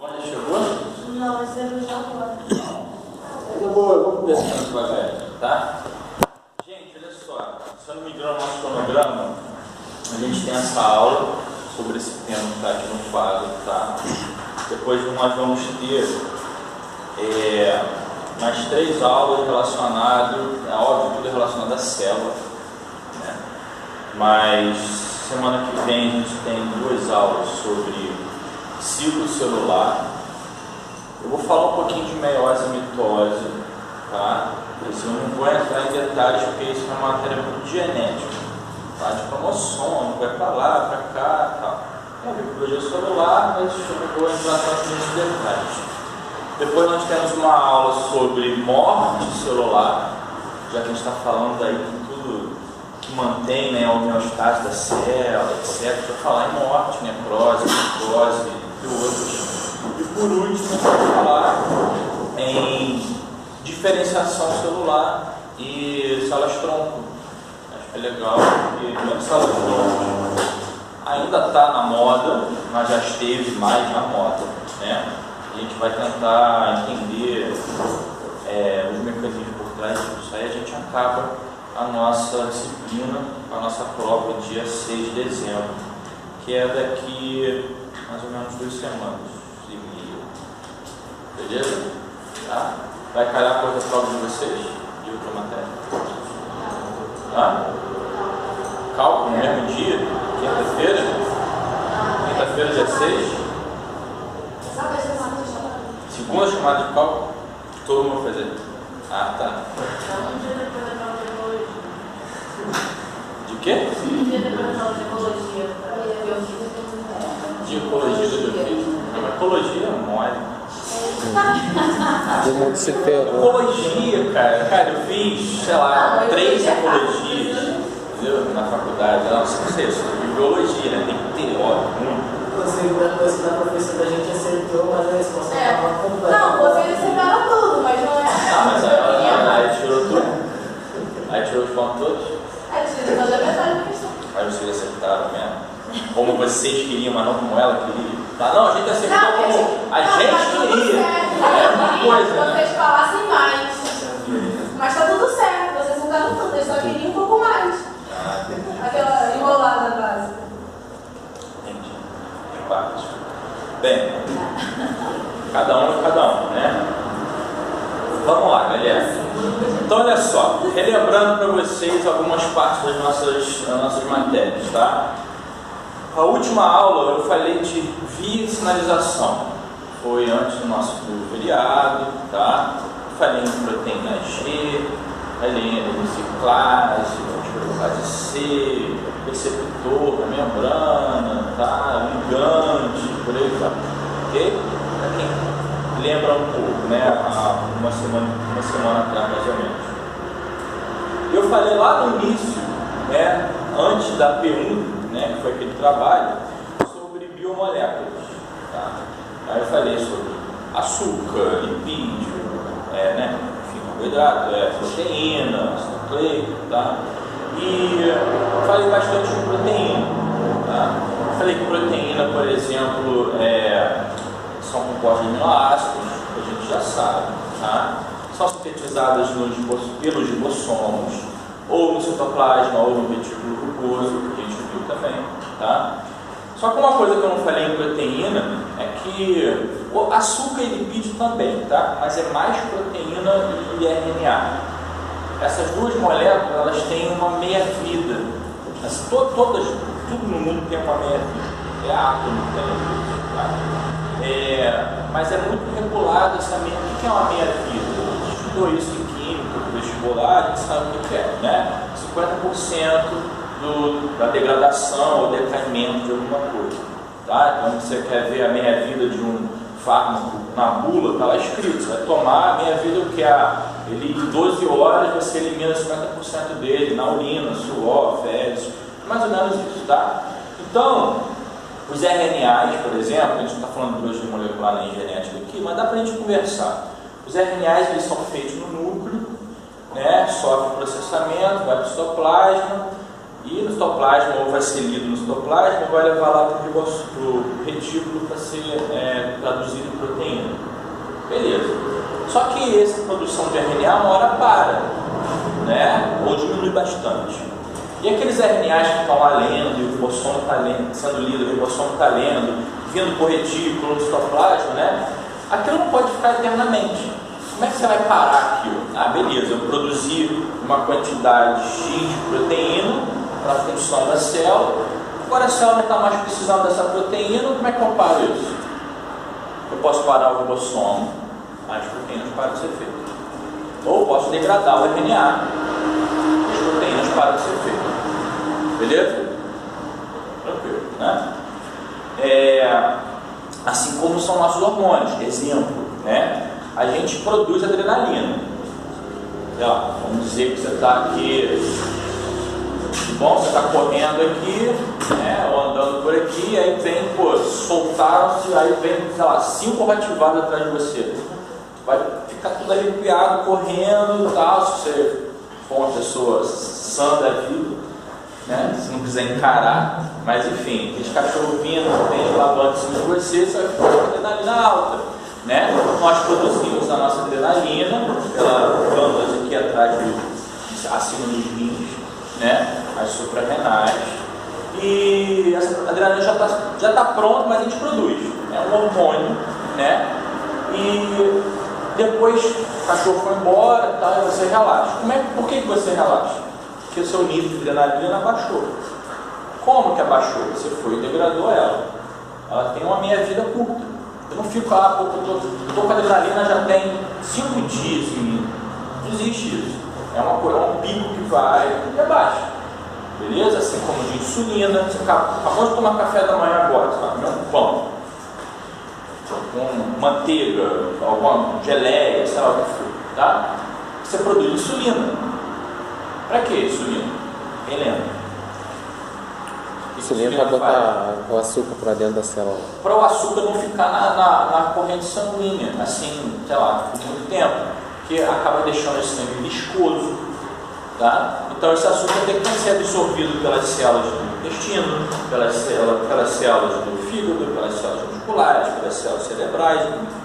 Olha, chegou? Não, mas eu já agora. Eu vou conversando devagar, tá? Gente, olha só, se eu não me engano, no nosso cronograma, a gente tem essa aula sobre esse tema que está aqui no quadro, tá? Depois nós vamos ter mais 3 aulas relacionadas, é óbvio, tudo relacionado à célula, né? Mas semana que vem a gente tem 2 aulas sobre ciclo celular. Eu vou falar um pouquinho de meiose e mitose, tá? Eu não vou entrar em detalhes porque isso é uma matéria muito genética, tá? De cromossomo, vai para lá, para cá e tal. É biologia celular, mas eu não vou entrar tanto nesses detalhes. Depois nós temos uma aula sobre morte celular, já que a gente está falando aí de tudo que mantém, né, a homeostase da célula, etc. Para falar em morte, necrose, necrose e outros. E por último, vamos falar em diferenciação celular e células-tronco. Acho que é legal, porque mesmo células-tronco ainda está na moda, mas já esteve mais na moda, né? A gente vai tentar entender os mecanismos por trás disso. Aí a gente acaba a nossa disciplina, a nossa prova dia 6 de dezembro, que é daqui mais ou menos 2 semanas e meia. Beleza? Tá? Vai calhar a coisa da prova de vocês? De outra matéria? Tá? Cálculo no mesmo dia? Quinta-feira? Quinta-feira, dia 6? Segunda chamada de cálculo? Todo mundo vai fazer? Ah, tá. De quê? De ecologia do biofísico? Não, mas ecologia é mole. Todo mundo se ferrou. Ecologia, cara, eu fiz, sei lá, 3 ecologias, entendeu? Na faculdade. Nossa, não sei, eu sou de biologia, né? Tem que ter, ó, muito. Você a coisa da professora da gente acertou, mas a resposta estava completa. Não, vocês acertaram tudo, mas não é. Ah, mas aí tirou tudo? Aí tirou os pontos todos? É, tira toda a metade da questão. Aí vocês acertaram mesmo? Como vocês queriam, mas não como ela queria? Ah, não, a gente acertou como a gente queria. É uma coisa, né? Vocês falassem mais. Mas tá tudo certo, vocês acertaram tudo, eles só queriam um pouco mais. Aquela enrolada básica. Entendi. Em parte. Bem, cada um, né? Vamos lá, galera. Então, olha só, relembrando para vocês algumas partes das nossas matérias, tá? A última aula eu falei de via de sinalização, foi antes do nosso feriado, tá? Falei em proteína G, falei em ciclase, multiplocase C, receptor da membrana, tá? Ligante, por aí vai, ok? Para quem lembra um pouco, né? Uma semana atrás, mais ou menos. Eu falei lá no início, né? Antes da pergunta, né, que foi aquele trabalho, sobre biomoléculas. Tá? Aí eu falei sobre açúcar, lipídio, né, enfim, carboidrato, proteína, ácido nucleico, tá? E falei bastante de proteína. Tá? Falei que proteína, por exemplo, são compostos de aminoácidos, que a gente já sabe, tá? São sintetizadas pelos ribossomos, ou no citoplasma, ou no retículo rugoso, que a gente viu também, tá? Só que uma coisa que eu não falei em proteína é que o açúcar e lipídio também, tá? Mas é mais proteína e RNA. Essas 2 moléculas, elas têm uma meia-vida. Tudo no mundo tem uma meia-vida. É átomo que tem, tá? Mas é muito regulado essa meia. O que é uma meia-vida? A gente estudou isso em química, no vestibular, a gente sabe o que é, né? 50% da degradação ou decaimento de alguma coisa, tá? Então, você quer ver a meia-vida de um fármaco na bula, está lá escrito, você vai tomar a meia-vida, o que ele em 12 horas você elimina 50% dele na urina, suor, fezes, mais ou menos isso, tá? Então, os RNAs, por exemplo, a gente não está falando de biologia molecular nem genética aqui, mas dá para a gente conversar. Os RNAs, eles são feitos no núcleo, né? Sofre processamento, vai para o citoplasma, e no citoplasma, ou vai ser lido no citoplasma, ou vai levar lá para o retículo para ser traduzido Beleza. Só que essa produção de RNA uma hora para, né? Ou diminui bastante. E aqueles RNAs que estão lá lendo, e o ribossomo está sendo lido, o ribossomo está lendo, vindo por retículo, no citoplasma, né? Aquilo não pode ficar eternamente. Como é que você vai parar aquilo? Ah, beleza, eu produzi uma quantidade X de proteína para a função da célula, agora a célula não está mais precisando dessa proteína, como é que eu paro isso? Eu posso parar o ribossomo, as proteínas param de ser feitas. Ou posso degradar o RNA, as proteínas param de ser feitas. Beleza? Tranquilo, né? Assim como são nossos hormônios. Exemplo, né? A gente produz adrenalina. Vamos dizer que você está aqui, bom, você está correndo aqui, né? Ou andando por aqui, aí vem, soltaram-se, aí vem, sei lá, 5 rativados atrás de você. Vai ficar tudo arrepiado, correndo e tal, se você for uma pessoa sã da vida, né? Se não quiser encarar, mas enfim, aquele cachorro vindo, vem lavando em cima de você, você vai ficar com a adrenalina alta, né? Nós produzimos a nossa adrenalina pela glândulas aqui atrás, acima dos rins, né? As suprarrenais, e essa adrenalina já está pronta, mas a gente produz, é um hormônio, né? E depois o cachorro foi embora, tá, e você relaxa. Por que você relaxa? Porque o seu nível de adrenalina abaixou. Como que abaixou? Você foi e degradou ela. Ela tem uma meia-vida curta. Eu não fico, eu tô com a adrenalina já tem 5 dias em mim. Não existe isso. É um pico que vai e abaixa. Beleza? Assim como de insulina. Você acabou de tomar café da manhã agora, você vai comer um pão com manteiga, alguma geleia, sei lá o que for, tá? Você produz insulina. Para que insulina? Quem lembra? Insulina para botar o açúcar para dentro da célula. Para o açúcar não ficar na corrente sanguínea, assim, sei lá, por muito tempo, que acaba deixando esse sangue viscoso, tá? Então esse açúcar tem que ser absorvido pelas células do intestino, pelas células do fígado, pelas células musculares, pelas células cerebrais,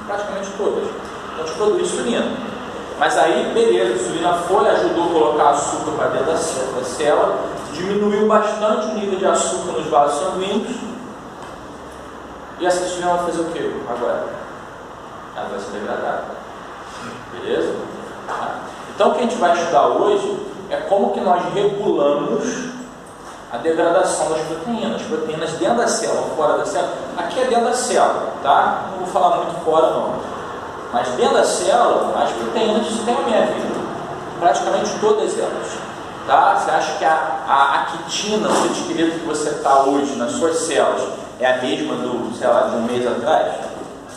praticamente todas. Então a gente produz insulina. Mas aí, beleza, a insulina foi, ajudou a colocar açúcar para dentro da célula, diminuiu bastante o nível de açúcar nos vasos sanguíneos. E essa insulina vai fazer o que agora? Ela vai ser degradada. Beleza? Então o que a gente vai estudar hoje é como que nós regulamos a degradação das proteínas dentro da célula, fora da célula. Aqui é dentro da célula, tá? Não vou falar muito fora não. Mas dentro da célula, as proteínas têm a minha vida, praticamente todas elas. Tá? Você acha que a quitina, o esqueleto que você está hoje nas suas células, é a mesma de um mês atrás?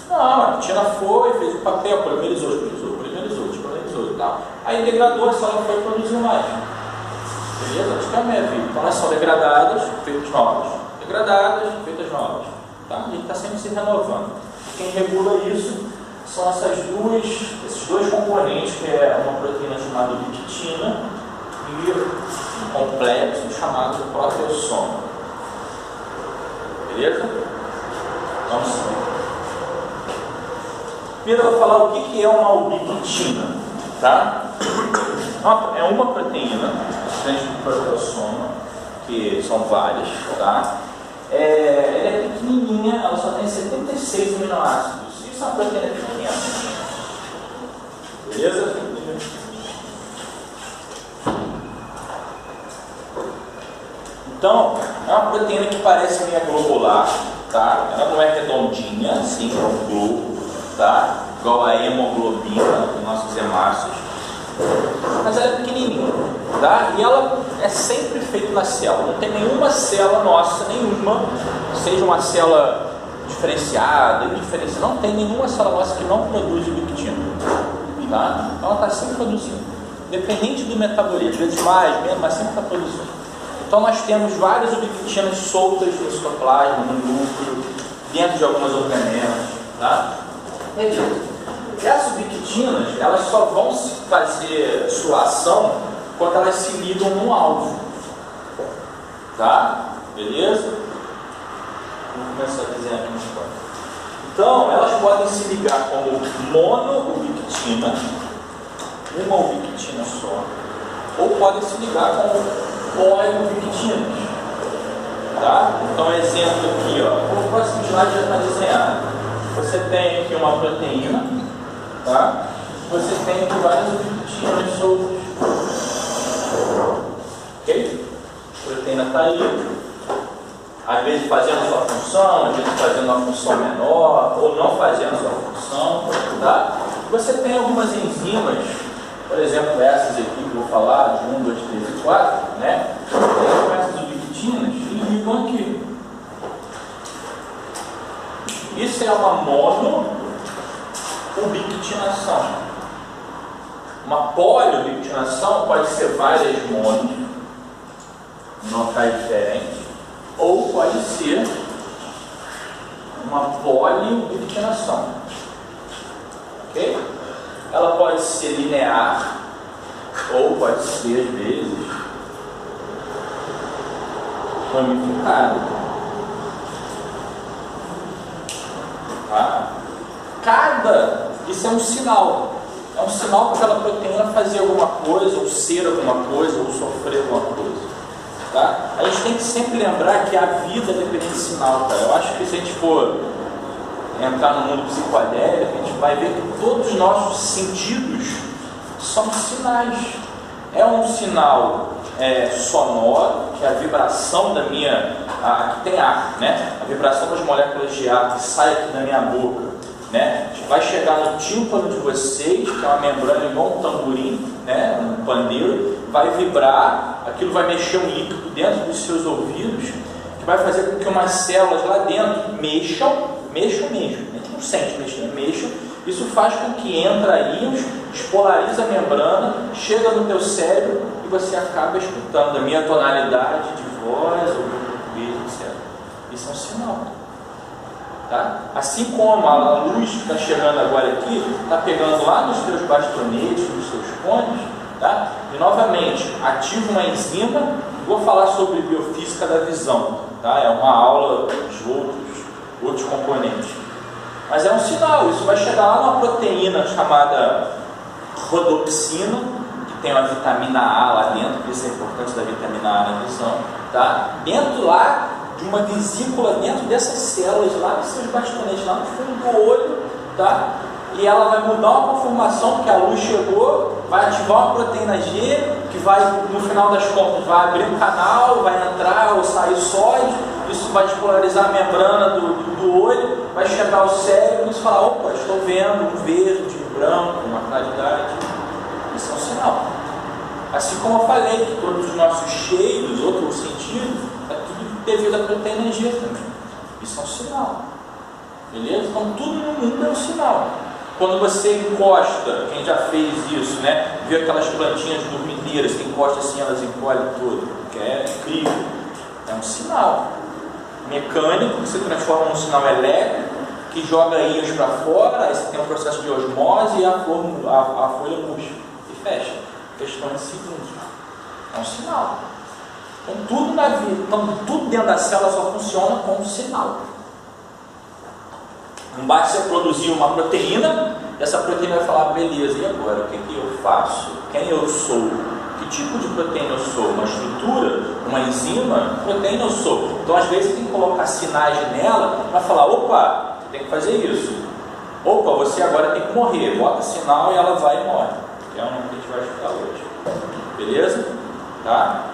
Não, a quitina foi, fez o papel, polimerizou e tal. Aí degradou, a célula foi produzir mais. Beleza? Acho que é a minha vida. Então elas são degradadas, feitas novas. Degradadas, feitas novas. Tá? A gente está sempre se renovando. Quem regula isso são esses dois componentes, que é uma proteína chamada biquitina e um complexo chamado proteossoma. Beleza? Vamos lá. Primeiro eu vou falar o que é uma ubiquitina. Tá? É uma proteína, diferente do proteossoma, que são várias. Tá? Ela é pequenininha, ela só tem 76 aminoácidos. Isso é uma proteína pequena. Beleza? Então, é uma proteína que parece meio globular, tá? Ela não é redondinha, assim, é um globo, tá? Igual a hemoglobina dos nossos hemácios. Mas ela é pequenininha, tá? E ela é sempre feita na célula. Não tem nenhuma célula nossa, seja uma célula diferenciada, indiferenciada, não tem nenhuma célula nossa que não produz ubiquitina, tá? Então ela está sempre produzindo, independente do metabolismo, às vezes mais, menos, mas sempre está produzindo. Então nós temos várias ubiquitinas soltas no citoplasma, no núcleo, dentro de algumas organelas, tá? Essas ubiquitinas, elas só vão fazer sua ação quando elas se ligam no alvo, tá? Beleza? Vamos começar a desenhar aqui no história. Então, elas podem se ligar como monoubiquitina, uma ubiquitina só, ou podem se ligar com poliubiquitinas. Tá? Então, exemplo aqui, ó, o próximo slide já está desenhado. Você tem aqui uma proteína, tá? Você tem aqui várias ubiquitinas soltas. Ok? A proteína está ali. Às vezes fazendo sua função, às vezes fazendo uma função menor, ou não fazendo sua função, tá? Você tem algumas enzimas, por exemplo, essas aqui que eu vou falar, de 1, 2, 3 e 4, né? Tem essas ubiquitinas e ligam aqui. Isso é uma monoubiquitinação. Uma poliubiquitinação pode ser várias monos, em locais diferentes, ou pode ser uma poliubiquitinação. Ok? Ela pode ser linear, ou pode ser, às vezes, ramificada. Tá? Isso é um sinal. É um sinal para aquela proteína fazer alguma coisa, ou ser alguma coisa, ou sofrer alguma coisa. Tá? A gente tem que sempre lembrar que a vida depende de sinal, cara. Eu acho que se a gente for entrar no mundo psicodélico, a gente vai ver que todos os nossos sentidos são sinais. É um sinal sonoro, que é a vibração da minha... aqui tem ar, né? A vibração das moléculas de ar que sai aqui da minha boca, né? Vai chegar no tímpano de vocês, que é uma membrana igual um tamborim, né? Um pandeiro, vai vibrar, aquilo vai mexer um líquido dentro dos seus ouvidos, que vai fazer com que umas células lá dentro mexam mesmo. A gente não sente mexam. Isso faz com que entra íons, espolariza a membrana, chega no teu cérebro e você acaba escutando a minha tonalidade de voz, ou português, etc. Isso é um sinal. Tá? Assim como a luz que está chegando agora aqui, está pegando lá nos teus bastonetes, nos seus cones, tá? E novamente, ativa uma enzima. Vou falar sobre biofísica da visão, tá? É uma aula de outros componentes. Mas é um sinal, isso vai chegar lá numa proteína chamada rodopsina, que tem uma vitamina A lá dentro, por isso é importante da vitamina A na visão, tá? Dentro lá de uma vesícula, dentro dessas células lá dos seus bastonetes, lá no fundo do olho, tá? E ela vai mudar uma conformação, porque a luz chegou, vai ativar uma proteína G, que vai, no final das contas, vai abrir um canal, vai entrar ou sair sódio, isso vai despolarizar a membrana do olho, vai chegar ao cérebro e você fala, opa, estou vendo um verde, um branco, uma claridade. Isso é um sinal. Assim como eu falei, que todos os nossos cheiros, outros sentidos, é tudo devido à proteína G também. Isso é um sinal. Beleza? Então tudo no mundo é um sinal. Quando você encosta, quem já fez isso, né? Viu aquelas plantinhas dormideiras, que encosta assim, elas encolhem tudo, que é incrível. É um sinal mecânico que se transforma num sinal elétrico, que joga íons para fora, aí você tem um processo de osmose e a folha murcha e fecha. Questão de segundos. É um sinal. Então tudo na vida, tudo dentro da célula só funciona com um sinal. Não basta você produzir uma proteína, essa proteína vai falar, beleza, e agora? O que eu faço? Quem eu sou? Que tipo de proteína eu sou? Uma estrutura? Uma enzima? Proteína eu sou? Então às vezes tem que colocar sinais nela para falar, opa, você tem que fazer isso. Opa, você agora tem que morrer. Bota sinal e ela vai e morre. Que é o nome que a gente vai estudar hoje. Beleza? Tá?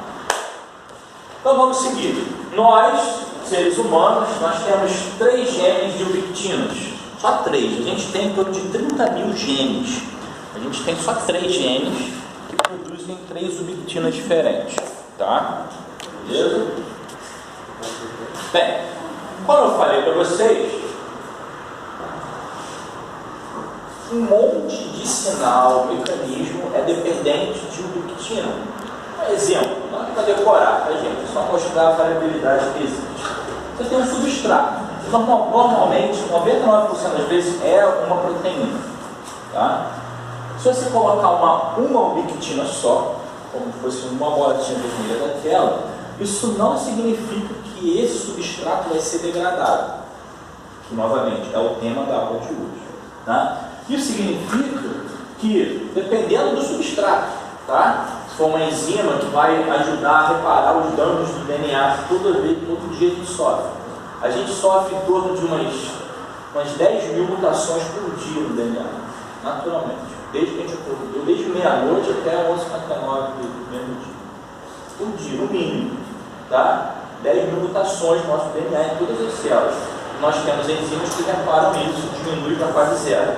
Então vamos seguir. Nós, seres humanos, nós temos 3 genes de ubiquitinas. Só 3. A gente tem em torno de 30 mil genes. A gente tem só 3 genes que produzem 3 ubiquitinas diferentes. Tá? Beleza? Bem, como eu falei para vocês, um monte de sinal, mecanismo é dependente de ubiquitina. Um exemplo, não é para decorar, tá, gente? É só mostrar a variabilidade que existe. Você tem um substrato. Normalmente, 99% das vezes é uma proteína. Tá? Se você colocar uma ubiquitina só, como se fosse uma bolinha vermelha daquela, isso não significa que esse substrato vai ser degradado. Que, novamente, é o tema da aula de hoje. Tá? Isso significa que, dependendo do substrato, tá? Se for uma enzima que vai ajudar a reparar os danos do DNA todo dia a gente sofre. A gente sofre em torno de umas 10 mil mutações por dia no DNA, naturalmente. Desde que a gente acordou, desde meia-noite até 11h59 do mesmo dia. Por dia, no mínimo. Tá? 10 mil mutações no nosso DNA em todas as células. Nós temos enzimas que reparam isso, diminui para quase zero.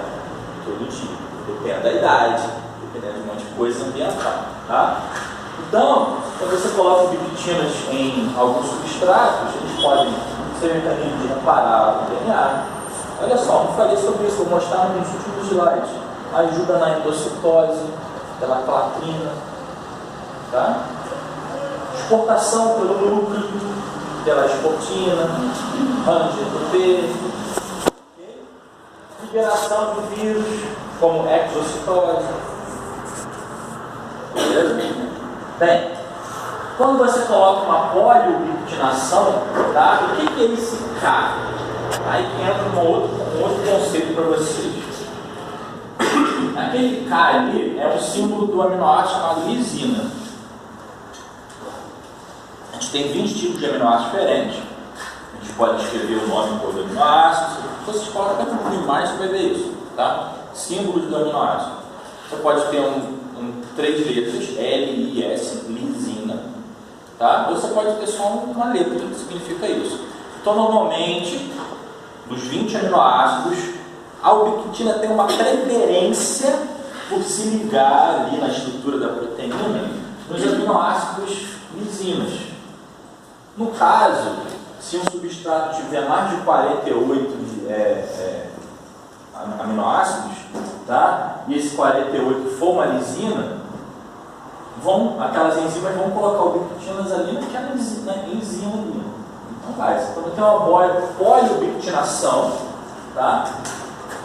Todo dia. Depende da idade, dependendo de um monte de coisa ambiental. Tá? Então, quando você coloca ubiquitinas em alguns substratos, eles podem ser mecanismos de reparar o DNA. Olha só, não falei sobre isso, vou mostrar nos últimos slides. Ajuda na endocitose, pela clatrina. Tá? Exportação pelo núcleo, pela escotina, ANG-ATP. Liberação de vírus, como exocitose. Beleza? Bem, quando você coloca uma poliubiquitinação, tá? O que é esse K? Aí que entra um outro conceito para vocês. Aquele K ali é o símbolo do aminoácido chamado lisina. A gente tem 20 tipos de aminoácidos diferentes. A gente pode escrever o nome por aminoácido. Se você coloca até um pouquinho mais, você vai ver isso. Tá? Símbolos do aminoácido. Você pode ter 3 letras, L, I, S, lisina. Tá? Ou você pode ter só uma letra, que significa isso. Então, normalmente, dos 20 aminoácidos, a ubiquitina tem uma preferência por se ligar ali na estrutura da proteína nos aminoácidos lisinas. No caso, se um substrato tiver mais de 48 aminoácidos, tá? E esse 48 for uma lisina, aquelas enzimas vão colocar ubiquitinas ali naquela enzima ali. Então vai, você tem uma poliubiquitinação, tá?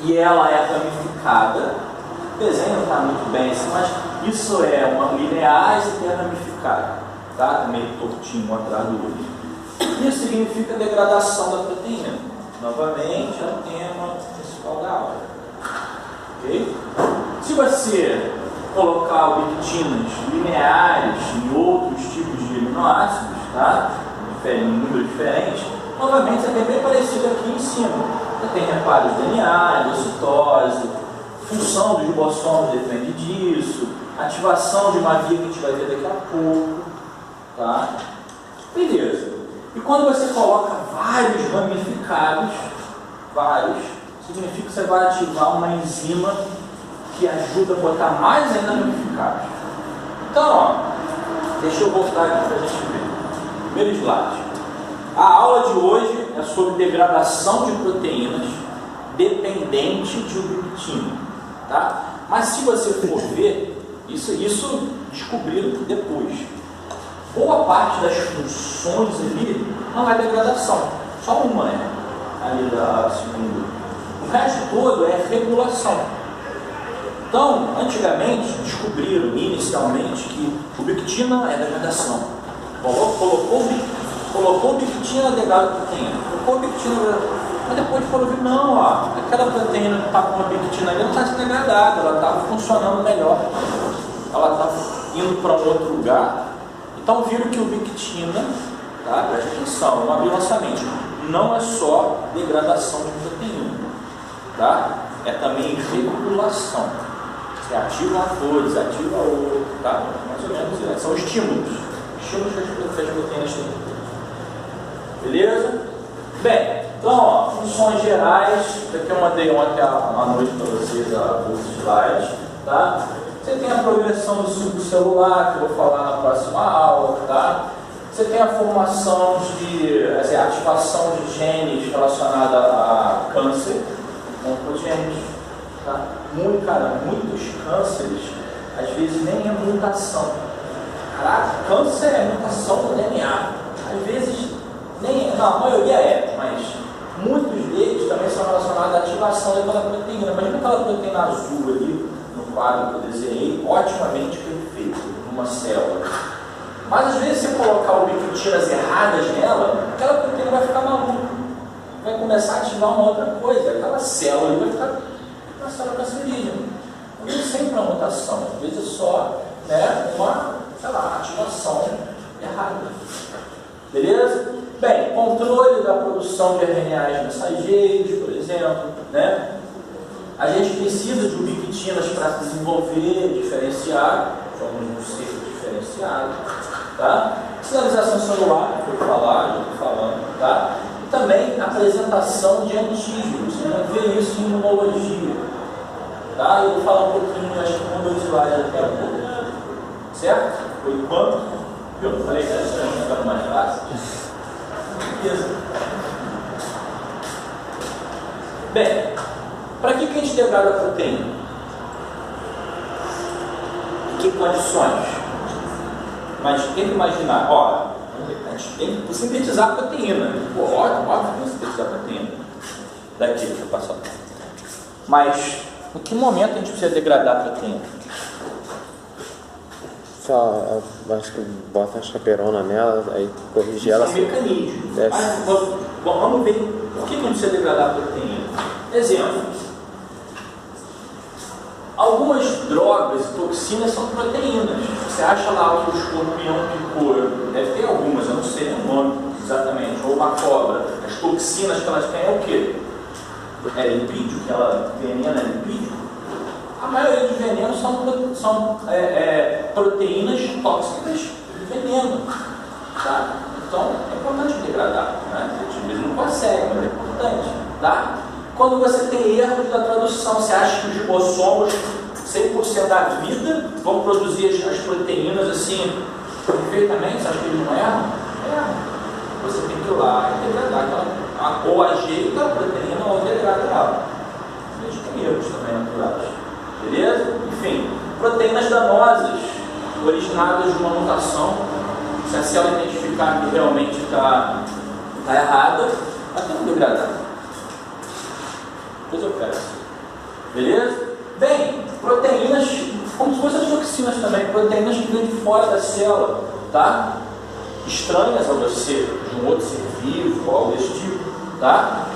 E ela é ramificada. O desenho não está muito bem assim, mas isso é uma linear e é ramificada, tá? Meio tortinho um atrás do outro. Isso significa degradação da proteína. Novamente, é o tema principal da aula. Ok? Se você colocar ubiquitinas lineares em outros tipos de aminoácidos, tá? Em números diferentes, novamente é bem parecido aqui em cima. Você tem reparos de DNA, endocitose, função dos ribossomos depende disso, ativação de uma via que a gente vai ver daqui a pouco. Tá? Beleza. E quando você coloca vários ramificados, significa que você vai ativar uma enzima que ajuda a botar mais ainda ramificados. Então, ó, deixa eu voltar aqui para a gente ver. Primeiro slide. A aula de hoje é sobre degradação de proteínas dependente de ubiquitina. Tá? Mas se você for ver, isso descobriram depois. Boa parte das funções ali não é degradação, só uma é ali da segunda. O resto todo é regulação. Então, antigamente, descobriram inicialmente que ubiquitina é degradação. Colocou ubiquitina, degrada a proteína. Colocou ubiquitina, mas depois falou que não, ó, aquela proteína que está com a ubiquitina ali não está sendo degradada, ela está funcionando melhor. Ela está indo para um outro lugar. Então viram que ubiquitina, tá? Presta atenção, não abriu nossa mente. Não é só degradação de proteína, tá? É também regulação. Você ativa uma coisa, desativa a outra, tá? Mais ou menos isso. São estímulos. Estímulos que as proteínas têm. Beleza? Bem, então, ó, funções gerais. Isso aqui eu mandei ontem à noite para vocês os slides, tá? Você tem a progressão do ciclo celular, que eu vou falar na próxima aula, tá? Você tem a formação ativação de genes relacionada a câncer, oncogenes, tá? Muitos cânceres, às vezes nem é mutação. Caraca, câncer é mutação do DNA. Às vezes, a maioria é, mas muitos deles também são relacionados à ativação daquela proteína. Imagina aquela proteína azul ali, no quadro que eu desenhei, otimamente perfeito, numa célula. Mas às vezes, se você colocar ubiquitinas erradas nela, aquela proteína vai ficar maluca. Vai começar a ativar uma outra coisa. Aquela célula ali vai ficar uma célula cancerígena. contaminação, às vezes é só, né, uma, sei lá, ativação errada. Beleza? Bem, controle da produção de RNAs mensageiros, por exemplo, né? A gente precisa de ubiquitinas para desenvolver, diferenciar, somos um ser diferenciado, tá? Sinalização celular, que eu falar, já estou falando, tá? E também apresentação de antígenos, você vai ver isso em imunologia, tá? Eu vou falar um pouquinho, acho que um ou dois slides daqui a pouco, certo? Por enquanto, eu não falei que as coisas estão ficando mais fáceis. Beleza. Bem, para que a gente degrada a proteína? Em que condições? Mas tem que imaginar, ó, a gente tem que sintetizar a proteína. Pô, óbvio que sintetizar a proteína. Daqui, deixa eu passar. Mas em que momento a gente precisa degradar a proteína? Só, acho que bota a chaperona nela, aí corrige ela. Isso é um mecanismo. Mas, vamos ver por que a gente precisa degradar a proteína. Exemplo. Algumas drogas e toxinas são proteínas. Você acha lá o escorpião picou, deve ter algumas, eu não sei o nome exatamente, ou uma cobra. As toxinas que elas têm é o quê? É lipídio, que ela venena é lipídio? A maioria dos venenos são proteínas tóxicas de veneno. Tá? Então é importante degradar. Né? A gente mesmo não consegue, mas é importante. Tá? Quando você tem erros da tradução, você acha que os ribossomos, 100% da vida, vão produzir as proteínas assim, perfeitamente? Você acha que eles não erram? Erram. Você tem que ir lá e degradar ou ajeita a proteína ou degrada ela. A gente tem erros também naturais. Beleza? Enfim, proteínas danosas, originadas de uma mutação. Se a célula identificar que realmente está errada, ela tem que degradar. Depois eu quero. Beleza? Bem, proteínas, como se fossem as toxinas também, proteínas que vêm de fora da célula, tá? Estranhas a você, de um outro ser vivo, algo desse tipo, tá?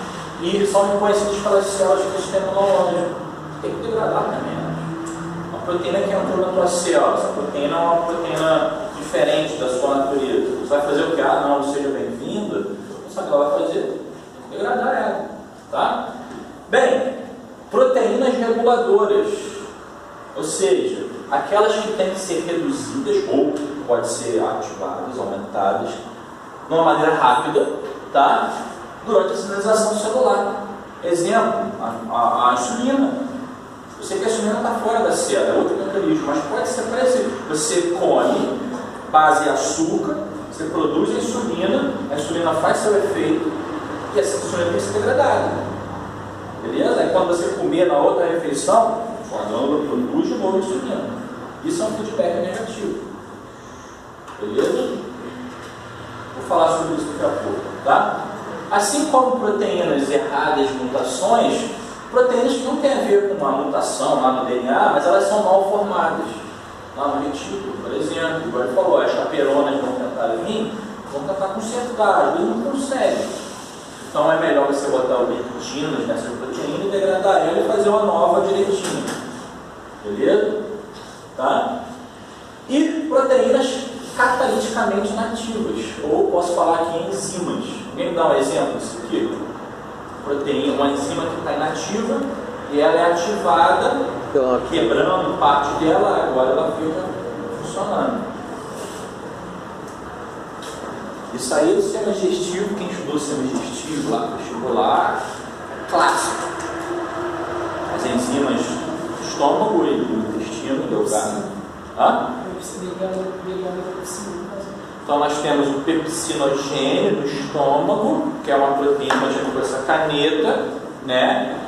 E são reconhecidas pelas células do sistema imunológico. Tem que degradar também. Uma proteína que entrou na tua célula, essa proteína é uma proteína diferente da sua natureza. Você vai fazer o que? Ah, não, seja bem-vinda. Sabe o que ela vai fazer? Tem que degradar ela, tá? Bem, proteínas reguladoras, ou seja, aquelas que têm que ser reduzidas ou pode ser ativadas, aumentadas, de uma maneira rápida, tá? Durante a sinalização celular. Exemplo, a insulina. Eu sei que a insulina está fora da célula, é outro mecanismo, mas pode ser parecido. Você come base em açúcar, você produz a insulina faz seu efeito e essa insulina tem que ser degradada. Beleza? Aí quando você comer na outra refeição, sua glândula produz de novo insulina. Isso é um feedback negativo. Beleza? Vou falar sobre isso daqui a pouco, tá? Assim como proteínas erradas, mutações, proteínas que não têm a ver com uma mutação lá no DNA, mas elas são mal formadas. Lá no retículo, por exemplo, igual ele falou, as chaperonas vão tentar vir, vão tentar consertar, às vezes não conseguem. Então é melhor você botar ubiquitinas nessa proteína e degradar ela e fazer uma nova direitinho. Beleza? Tá? E proteínas cataliticamente nativas, ou posso falar aqui enzimas. Alguém me dá um exemplo disso aqui? Proteína, uma enzima que está inativa e ela é ativada, quebrando parte dela, agora ela fica funcionando. Isso aí é o sistema digestivo, quem estudou o sistema digestivo lá no vestibular, clássico. As enzimas do estômago e do intestino delgado. Então nós temos o pepsinogênio do estômago, que é uma proteína, imagina com essa caneta, né?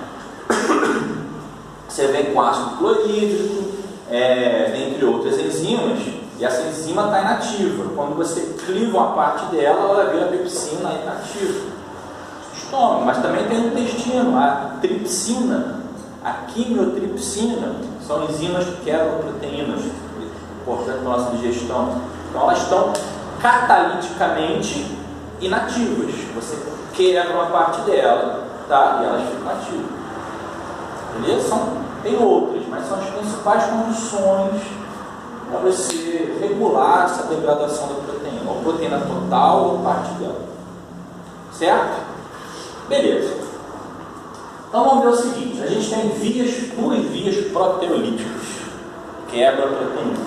Você vem com ácido clorídrico, entre outras enzimas, e essa enzima está inativa. Quando você cliva uma parte dela, ela vira pepsina inativa. Estômago, mas também tem no intestino, a tripsina, a quimiotripsina, são enzimas que quebram proteínas, importante para a nossa digestão. Então elas estão cataliticamente inativas. Você quebra uma parte dela, tá? E elas ficam ativas. Beleza? São Tem outras, mas são as principais condições para você regular essa degradação da proteína, ou proteína total ou parte dela. Certo? Beleza. Então vamos ver o seguinte, a gente tem duas vias proteolíticas, quebra proteínas,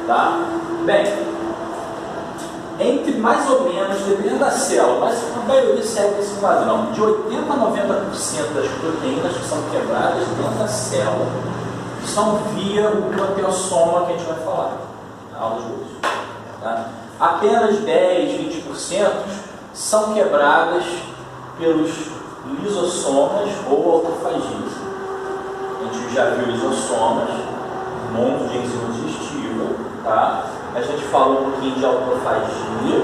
tá? Bem, entre mais ou menos, dependendo da célula, mas a maioria segue esse padrão, de 80% a 90% das proteínas que são quebradas dentro da célula são via o proteossoma que a gente vai falar na aula de hoje. Tá? Apenas 10%, 20% são quebradas pelos lisossomas ou autofagia. A gente já viu lisossomas, um monte de enzima digestiva, tá? A gente falou um pouquinho de autofagia,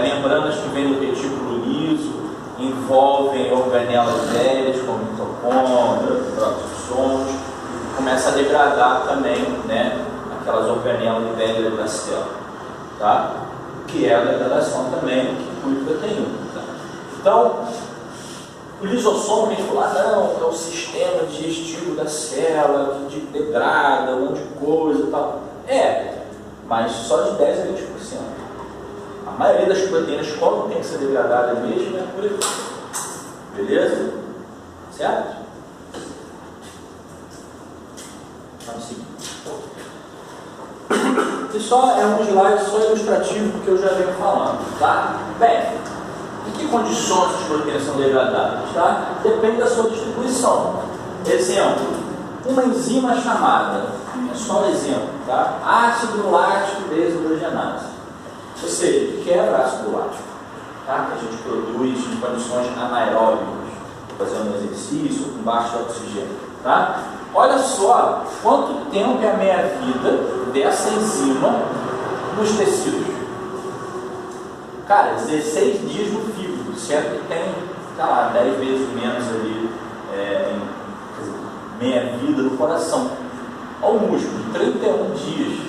membranas que vêm do retículo liso, envolvem organelas velhas como mitocôndria, proteossomos, e começa a degradar também, né, aquelas organelas velhas da célula, tá? Que é a degradação também que inclui proteína. Tá? Então, o lisossoma, a gente falou, não, é o sistema digestivo da célula que degrada um monte de coisa e tal. Mas só de 10% a 20%. A maioria das proteínas, como tem que ser degradada mesmo, é por aqui. Beleza? Certo? Vamos seguir. E só é um slide só ilustrativo porque eu já venho falando, tá? Bem, em que condições as proteínas são degradadas, tá? Depende da sua distribuição. Exemplo, uma enzima chamada, é só um exemplo, tá? Ácido lático desidrogenase. Ou seja, quebra ácido lático, tá? Que a gente produz em condições anaeróbicas, fazendo exercício, com baixo oxigênio, tá? Olha só quanto tempo é a meia-vida dessa enzima nos tecidos. Cara, 16 dias no fígado, certo que tem, sei lá, 10 vezes menos ali, meia-vida no coração. Olha o músculo, 31 dias.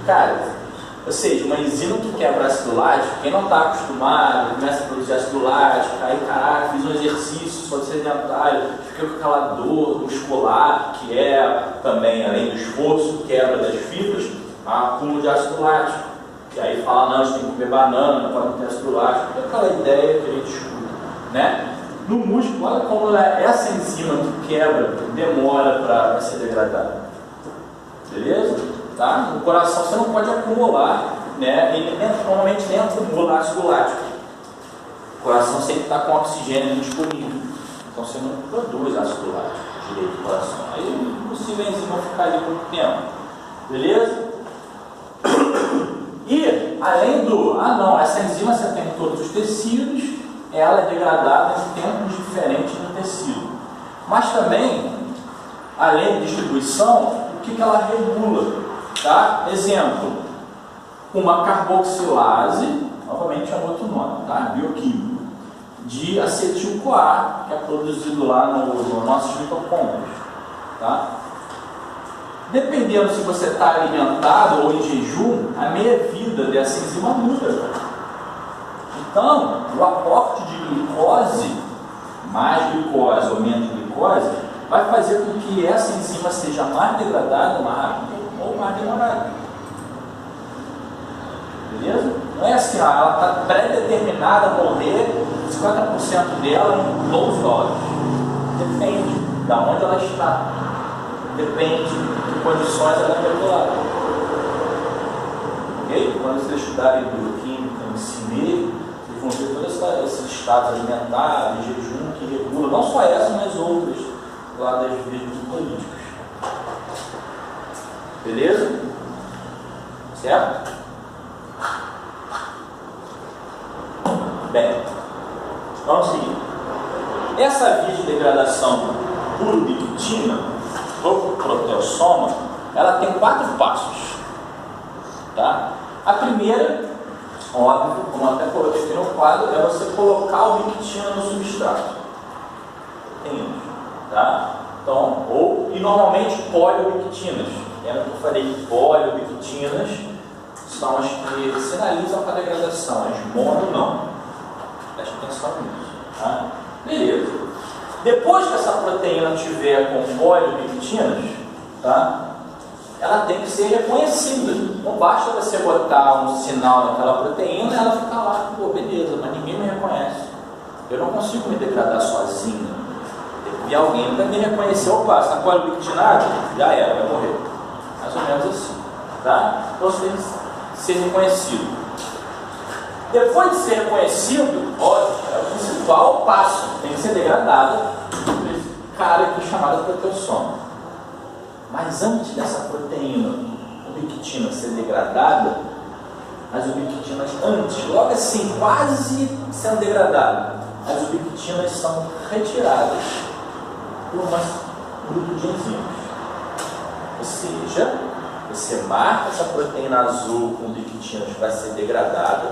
Cara, ou seja, uma enzima que quebra ácido lático, quem não está acostumado, começa a produzir ácido lático, aí caraca, fiz um exercício, sou sedentário, fica com aquela dor muscular, que é também, além do esforço, quebra das fibras, acúmulo de ácido lático. E aí fala, não, a gente tem que comer banana, pode não ter ácido lático, é aquela ideia que a gente escuta, né? No músculo, olha como essa enzima que quebra demora para ser degradada. Beleza? Tá? No coração você não pode acumular, né? Ele normalmente nem acumula ácido lático. O coração sempre está com oxigênio disponível. Então você não produz ácido lático direito do coração. Aí é impossível a enzima ficar ali por muito tempo. Beleza? E além do, essa enzima você tem em todos os tecidos, ela é degradada em tempos diferentes no tecido. Mas também, além de distribuição, o que ela regula? Tá? Exemplo, uma carboxilase, novamente é um outro nome, tá? Bioquímico, de acetil-CoA, que é produzido lá nos nossos mitocôndrios. Tá? Dependendo se você está alimentado ou em jejum, a meia-vida dessa enzima muda. Então, o aporte de glicose, mais glicose ou menos glicose, vai fazer com que essa enzima seja mais degradada mais rápido ou mais demorada. Beleza? Não é assim, ela está pré-determinada a morrer 50% dela em 12 horas. Depende de onde ela está. Depende de que condições ela é regulada. Ok? Quando vocês estudarem bioquímica em si mesmo, vocês vão ver todos esses estados alimentares, jejum, que regulam, não só essa, mas outras lá das vias políticas. Beleza? Certo? Bem, vamos seguir. Essa via de degradação por ubiquitina, do proteossoma, ela tem 4 passos. Tá? A primeira, óbvio, como até coloquei aqui no quadro, é você colocar a ubiquitina no substrato. Tem isso, tá? Então, e normalmente poliubiquitinas. Lembra que eu falei poliubiquitinas são as que sinalizam para a degradação, as mono não. Preste atenção nisso. Tá? Beleza. Depois que essa proteína tiver com poliubiquitinas, tá? Ela tem que ser reconhecida. Não basta você botar um sinal naquela proteína e ela ficar lá, pô, beleza, mas ninguém me reconhece. Eu não consigo me degradar sozinho. Tem que vir alguém para me reconhecer. Opa, está poliubiquitinado? Já era, vai morrer. Mais ou menos assim. Tá? Então você tem que ser reconhecido. Depois de ser reconhecido, óbvio, é o principal passo. Tem que ser degradado por esse cara aqui chamado proteossoma. Mas antes dessa proteína ubiquitina ser degradada, as ubiquitinas antes, logo assim, quase sendo degradada, as ubiquitinas são retiradas por um grupo de enzimas. Ou seja, você marca essa proteína azul com ubiquitinas para ser degradada.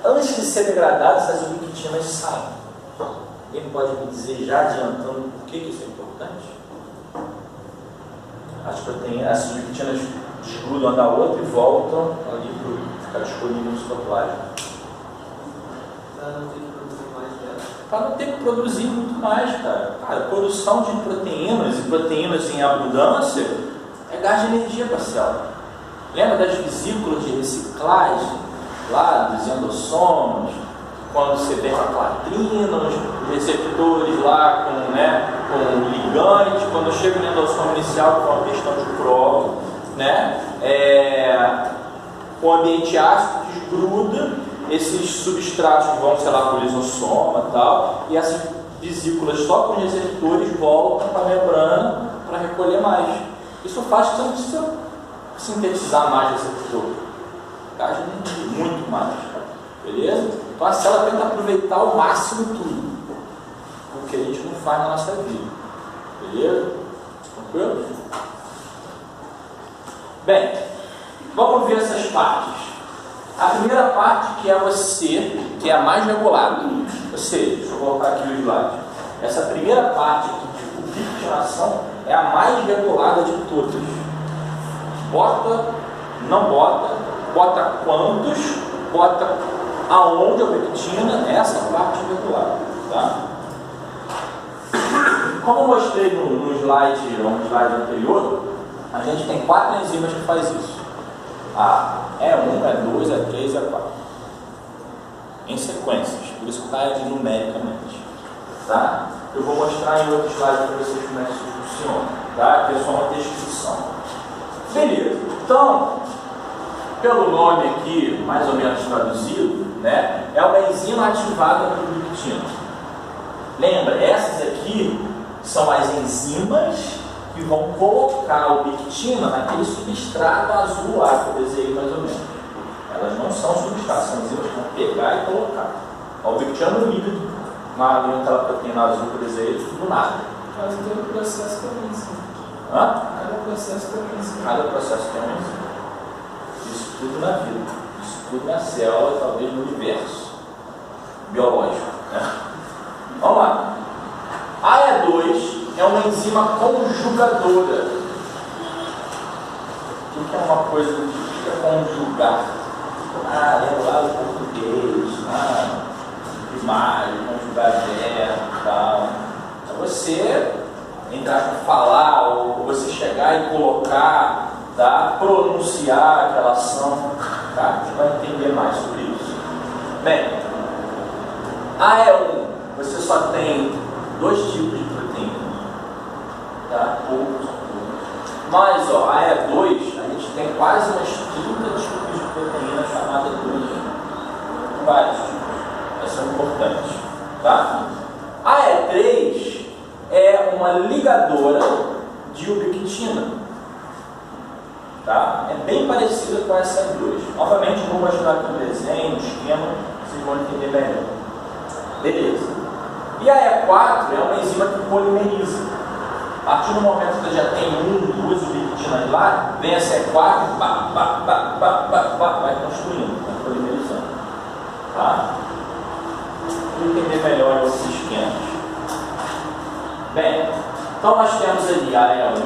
Antes de ser degradada, essas ubiquitinas saem. Alguém pode me dizer, já adiantando, por que isso é importante? As ubiquitinas desgrudam uma da outra e voltam ali para ficar disponível no citoplasma. Para não ter que produzir muito mais, cara. Cara, produção de proteínas e proteínas em abundância é gás de energia para a célula. Lembra das vesículas de reciclagem lá dos endossomos? Quando você tem a clatrina, os receptores lá com ligante, quando chega no endossomo inicial com uma questão de prova, o ambiente ácido desgruda, esses substratos vão, sei lá, para o lisossoma e tal, e essas vesículas só com os receptores voltam para a membrana para recolher mais. Isso faz que você não precisa sintetizar mais receptor. Gasta muito mais, beleza? Então a célula tenta aproveitar ao máximo tudo, o que a gente não faz na nossa vida, beleza? Tranquilo? Bem, vamos ver essas partes. A primeira parte que é você, que é a mais regulada, ou seja, deixa eu voltar aqui o slide. Essa primeira parte aqui de ubiquitinação é a mais regulada de todas. Bota, não bota, bota quantos, bota aonde a ubiquitina, essa parte regular, tá? Como eu mostrei no slide anterior, a gente tem 4 enzimas que faz isso. A E1, E2, E3 e E4. Em sequências, por isso que está ali numericamente. Tá? Eu vou mostrar em outro slide para vocês como é que isso funciona. Tá? Que é só uma descrição. Beleza. Então, pelo nome aqui, mais ou menos traduzido, é uma enzima ativada por ubiquitina. Lembra, essas aqui são as enzimas que vão colocar a ubiquitina naquele substrato azul lá que eu desenhei mais ou menos. Elas não são substratos, são enzimas que vão pegar e colocar. A ubiquitina não liga naquela proteína azul que eu desenhei do nada. Mas tem um processo também, sim. Hã? Cada processo também, sim. Cada processo tem uma enzima. Isso tudo na vida, isso tudo na célula, talvez no universo biológico. Vamos lá. A E2 é uma enzima conjugadora. O que é uma coisa do que é conjugar? Lembra lá do português, primário, conjugar verbo e tal. É você entrar para falar, ou você chegar e colocar, tá? Pronunciar aquela ação. Tá? A gente vai entender mais sobre isso. Bem, a E1, você só tem 2 tipos de proteína. Tá? Mas a E2, a gente tem quase umas 30 tipos de proteína chamada de vários tipos. Essas são importantes. Tá? A E3 é uma ligadora de ubiquitina. Tá? É bem parecida com essa E2. Novamente, vou mostrar aqui um desenho, um esquema, vocês vão entender melhor. Beleza. E a E4 é uma enzima que polimeriza. A partir do momento que você já tem 1, 2 ubiquitinas lá, vem essa E4, vai construindo, vai polimerizando. Tá? Vou entender melhor esses esquemas. Bem, então nós temos ali a E1.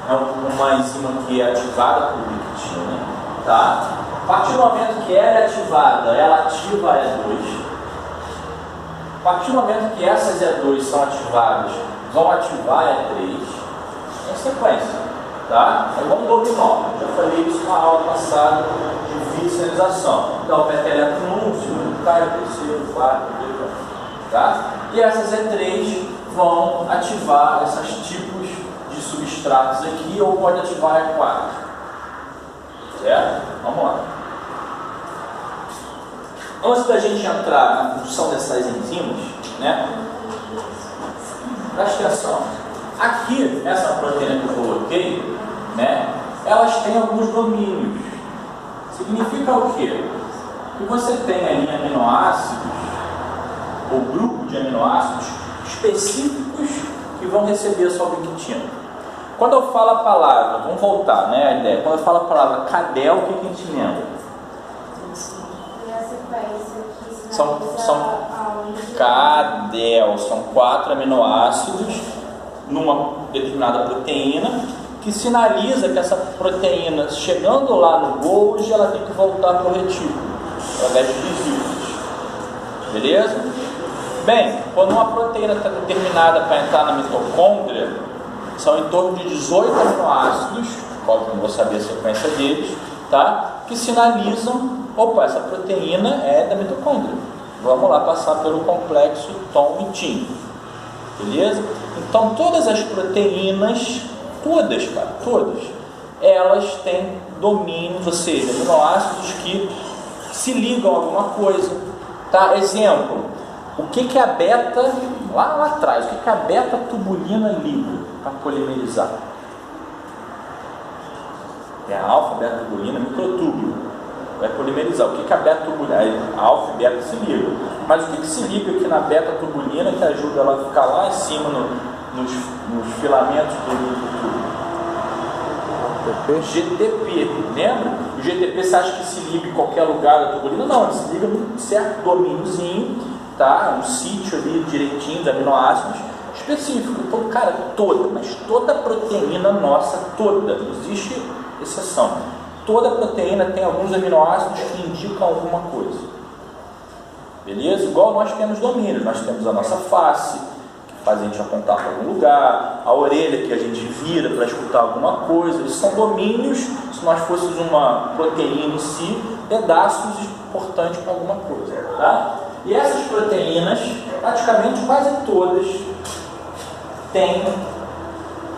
É uma enzima que é ativada por ubiquitina, tá? A partir do momento que ela é ativada, ela ativa a E2. A partir do momento que essas E2 são ativadas, vão ativar E3 em sequência, tá? É igual um dominó. Já falei isso na aula passada de visualização. Então, o peteleco no 1, segundo cai, o terceiro, o quarto, tá? E essas E3 vão ativar esses tipos de substratos aqui, ou pode ativar E4. Certo? Vamos lá. Antes da gente entrar na função dessas enzimas, né? Presta atenção. Aqui, essa proteína que eu coloquei, né? Elas têm alguns domínios. Significa o quê? Que você tem ali aminoácidos, ou grupo de aminoácidos específicos que vão receber a sua ubiquitina. Quando eu falo a palavra, vamos voltar, né? A ideia. Quando eu falo a palavra cadel, o que a gente lembra? Cadel, são 4 aminoácidos numa determinada proteína que sinaliza que essa proteína, chegando lá no Golgi, ela tem que voltar para o retículo através de vesículos. Beleza? Bem, quando uma proteína está determinada para entrar na mitocôndria, são em torno de 18 aminoácidos, qual eu não vou saber a sequência deles, tá? Que sinalizam, opa, essa proteína é da mitocôndria. Vamos lá passar pelo complexo tom e tim. Beleza? Então todas as proteínas, todas, elas têm domínios, ou seja, aminoácidos que se ligam a alguma coisa. Tá? Exemplo, o que é a beta, lá atrás, o que é a beta-tubulina liga para polimerizar? É a alfa-beta-tubulina microtúbulo. Vai polimerizar. O que é a beta-tubulina? A alfa e beta se ligam. Mas o que se liga aqui na beta-tubulina que ajuda ela a ficar lá em cima nos filamentos do GTP. Lembra? O GTP você acha que se liga em qualquer lugar da tubulina? Não, ele se liga num certo domíniozinho, tá? Um sítio ali direitinho de aminoácidos específico. Então, cara, mas toda proteína nossa, toda, não existe exceção. Toda proteína tem alguns aminoácidos que indicam alguma coisa. Beleza? Igual nós temos domínios. Nós temos a nossa face, que faz a gente apontar para algum lugar, a orelha que a gente vira para escutar alguma coisa. Eles são domínios, se nós fôssemos uma proteína em si, pedaços importantes para alguma coisa. Tá? E essas proteínas, praticamente quase todas, têm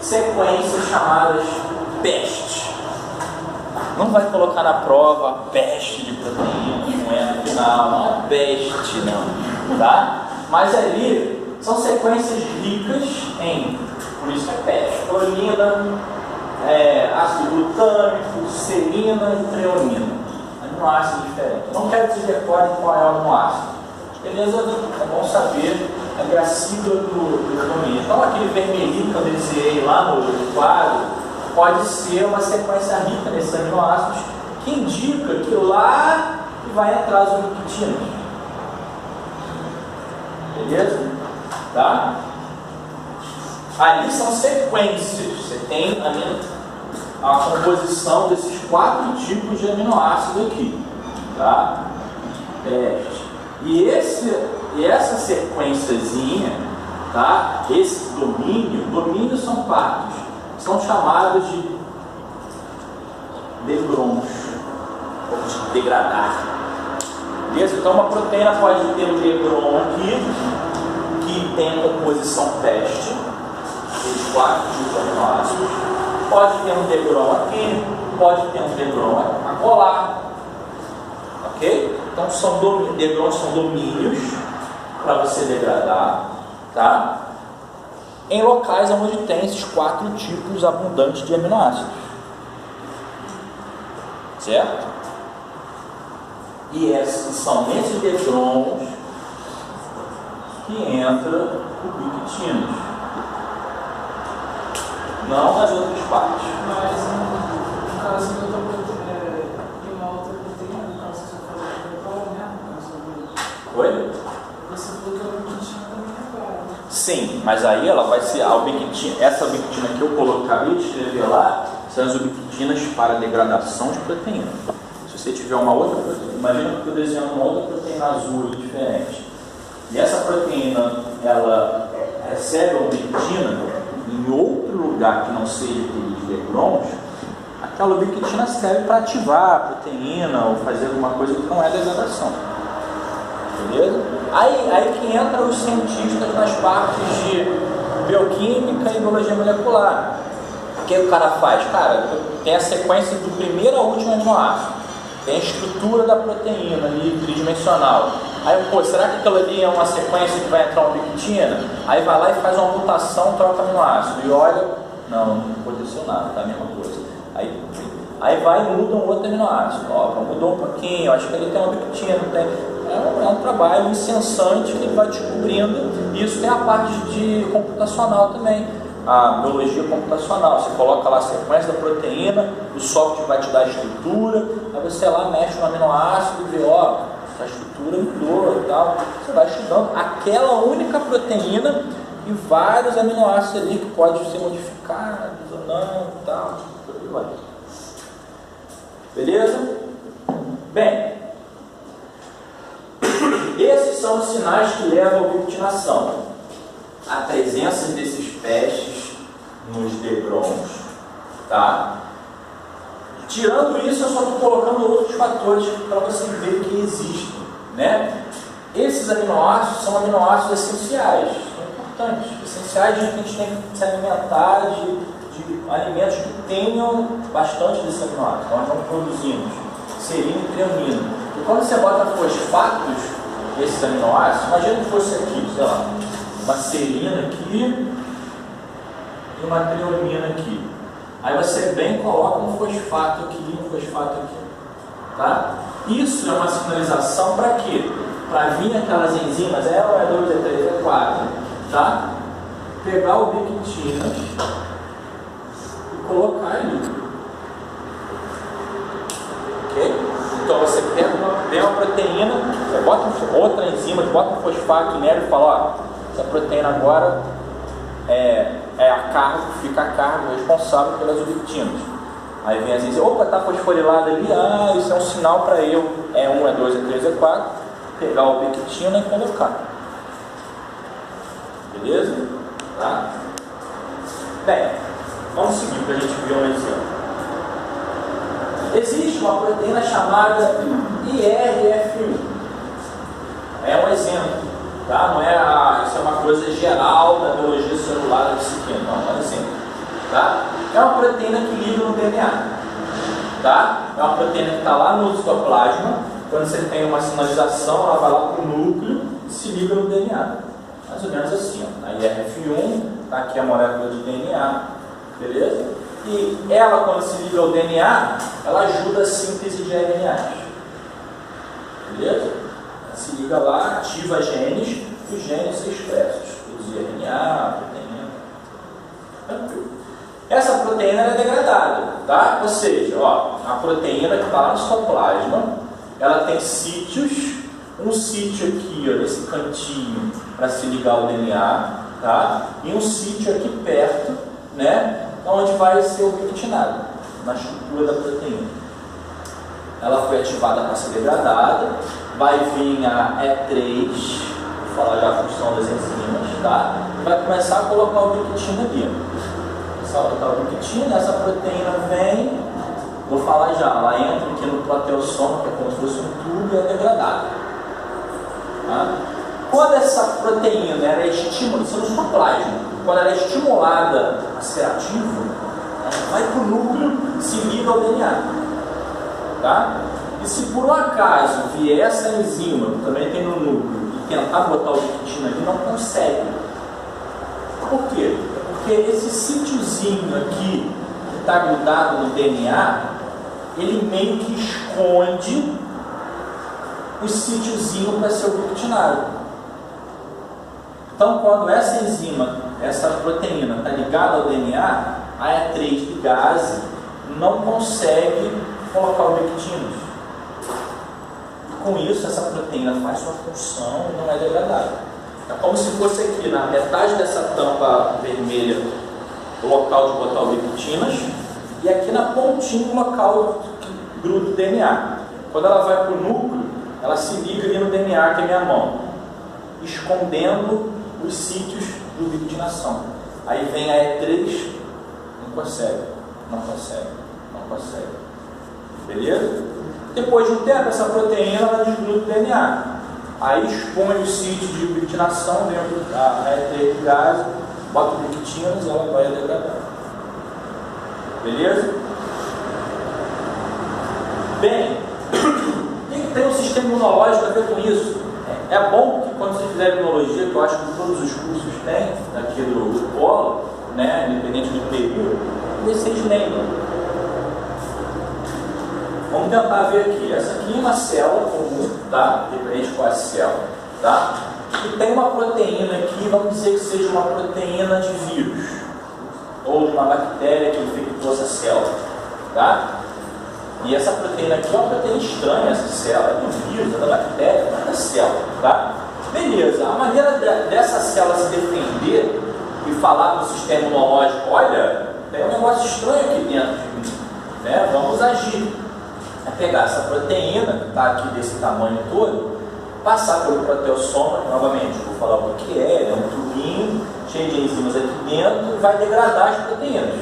sequências chamadas PEST. Não vai colocar na prova peste de proteína, não é no final, não é peste, não, tá? Mas ali são sequências ricas em, por isso é peste, prolina, ácido glutâmico, serina e treonina, aminoácidos diferentes. Não quero que vocês decorem qual é o aminoácido, beleza? É bom saber a gracinha do domínio. Então aquele vermelhinho que eu desenhei lá no quadro, pode ser uma sequência rica nesses aminoácidos que indica que lá vai entrar as ubiquitinas. Beleza? Tá? Ali são sequências. Você tem a composição desses 4 tipos de aminoácidos aqui. Tá? E essa sequenciazinha, tá? Esse domínio são partes. São chamados de degrons, ou de degradar. Beleza? Então uma proteína pode ter um degron aqui, que tem a composição PEST, de 4 tipos de aminoácidos. Pode ter um degron aqui, pode ter um degron acolá. Ok? Então degrons são domínios para você degradar, tá? Em locais onde tem esses 4 tipos abundantes de aminoácidos. Certo? E são nesses degrons que entra ubiquitinas. Não nas outras partes. Mas no caso de uma outra proteína, no caso que você falou de preparo, né? Oi? Você falou que a ubiquitina também é clara. Sim, mas aí ela vai ser a ubiquitina, essa ubiquitina que eu acabei de escrever lá, são as ubiquitinas para degradação de proteína. Se você tiver uma outra proteína, imagina que eu estou desenhando uma outra proteína azul diferente. e essa proteína ela recebe a ubiquitina em outro lugar que não seja aqueles neurônios, aquela ubiquitina serve para ativar a proteína ou fazer alguma coisa que não é degradação. Beleza? Aí que entra os cientistas nas partes de bioquímica e biologia molecular. O que o cara faz? Cara, tem a sequência do primeiro ao último aminoácido, tem a estrutura da proteína ali tridimensional. Aí, pô, será que aquilo ali é uma sequência que vai entrar uma ubiquitina? Aí vai lá e faz uma mutação, troca aminoácido e olha, não aconteceu nada, tá a mesma coisa. Aí vai e muda um outro aminoácido. Ó, mudou um pouquinho, acho que ele tem uma ubiquitina, não tem. É um trabalho incessante que ele vai descobrindo. E isso tem a parte de computacional também, a biologia computacional. Você coloca lá a sequência da proteína, o software vai te dar a estrutura, aí você lá mexe no aminoácido e vê, ó, a estrutura mudou e tal. Você vai estudando aquela única proteína e vários aminoácidos ali que podem ser modificados ou não e tal. Beleza? Bem, esses são os sinais que levam à ubiquitinação. A presença desses pestes nos neurônios, tá? Tirando isso, eu só estou colocando outros fatores para você ver que existem, né? Esses aminoácidos são aminoácidos essenciais, são importantes, essenciais de que a gente tem que se alimentar de alimentos que tenham bastante desses aminoácidos. Nós não produzimos serina e treonina. E quando você bota fosfatos desses aminoácidos, imagina que fosse aqui, sei lá, uma serina aqui e uma treonina aqui. Aí você bem coloca um fosfato aqui e um fosfato aqui. Tá? Isso é uma sinalização para quê? Para vir aquelas enzimas E1, E2, E3, E4, tá? Pegar o ubiquitina e colocar ali. Ok? Então você pega uma proteína, bota outra enzima, bota um fosfato nela e fala, ó, essa proteína agora é a carga, fica a carga responsável pelas ubiquitinas. Aí vem as enzimas, opa, está fosforilada ali, isso é um sinal para eu, E1, E2, E3, E4, pegar a ubiquitina e colocar. Beleza? Tá? Bem, vamos seguir para a gente ver um exemplo. Existe uma proteína chamada IRF1. É um exemplo, tá? Não é isso é uma coisa geral da biologia celular da psique, não é um exemplo, tá? É uma proteína que liga no DNA, tá? É uma proteína que está lá no citoplasma. Quando você tem uma sinalização, ela vai lá para o núcleo e se liga no DNA. Mais ou menos assim, ó. A IRF1, tá aqui a molécula de DNA, beleza? E ela, quando se liga ao DNA, ela ajuda a síntese de RNAs. Beleza? Ela se liga lá, ativa genes, e os genes são expressos. Produzir RNA, proteína. Tranquilo. Essa proteína é degradada, tá? Ou seja, ó, a proteína que está lá no citoplasma, ela tem sítios, um sítio aqui, ó, nesse cantinho, para se ligar ao DNA, tá? E um sítio aqui perto, né? Onde vai ser ubiquitinado, na estrutura da proteína. Ela foi ativada para ser degradada, vai vir a E3, vou falar já a função das enzimas, tá? E vai começar a colocar a ubiquitina ali. Começar a botar a ubiquitina, essa proteína vem, vou falar já, ela entra aqui no proteossoma, que é como se fosse um tubo, e é degradada. Tá? Quando essa proteína era estimulada, isso é no citoplasma, quando ela é estimulada a ser ativa, ela vai para o núcleo e se liga ao DNA. Tá? E se por um acaso vier essa enzima, que também tem no núcleo, e tentar botar o ubiquitina ali, não consegue. Por quê? Porque esse sítiozinho aqui, que está grudado no DNA, ele meio que esconde o sítiozinho para ser ubiquitinado. Então, quando essa enzima, essa proteína está ligada ao DNA, a E3 ligase não consegue colocar ubiquitinas. Com isso, essa proteína faz sua função e não é degradada. É como se fosse aqui, na metade dessa tampa vermelha, o local de botar ubiquitinas, e aqui na pontinha o local que gruda o DNA. Quando ela vai para o núcleo, ela se liga ali no DNA, que é minha mão. escondendo os sítios de ubiquitinação. Aí vem a E3, não consegue. Beleza? Depois de um tempo, essa proteína ela desgruda o DNA. Aí expõe os sítios de ubiquitinação dentro da E3 de gás, bota ubiquitinas e ela vai degradar. Beleza? Bem, o que tem um sistema imunológico a ver com isso? É bom que quando vocês fizerem imunologia, que eu acho que todos os cursos têm, aqui do polo, né, independente do período, vocês lembram. Vamos tentar ver aqui. Essa aqui é uma célula comum, tá? Independente qual é a célula, tá? E tem uma proteína aqui, vamos dizer que seja uma proteína de vírus, ou de uma bactéria que infectou essa célula, tá? E essa proteína aqui é uma proteína estranha, essa célula, é do vírus, é da bactéria, não é da célula, tá? Beleza, a maneira dessa célula se defender e falar do sistema imunológico, olha, tem um negócio estranho aqui dentro de mim, né? Vamos agir. É pegar essa proteína, que está aqui desse tamanho todo, passar pelo proteossoma, que novamente, eu vou falar o que é um tubinho cheio de enzimas aqui dentro, e vai degradar as proteínas.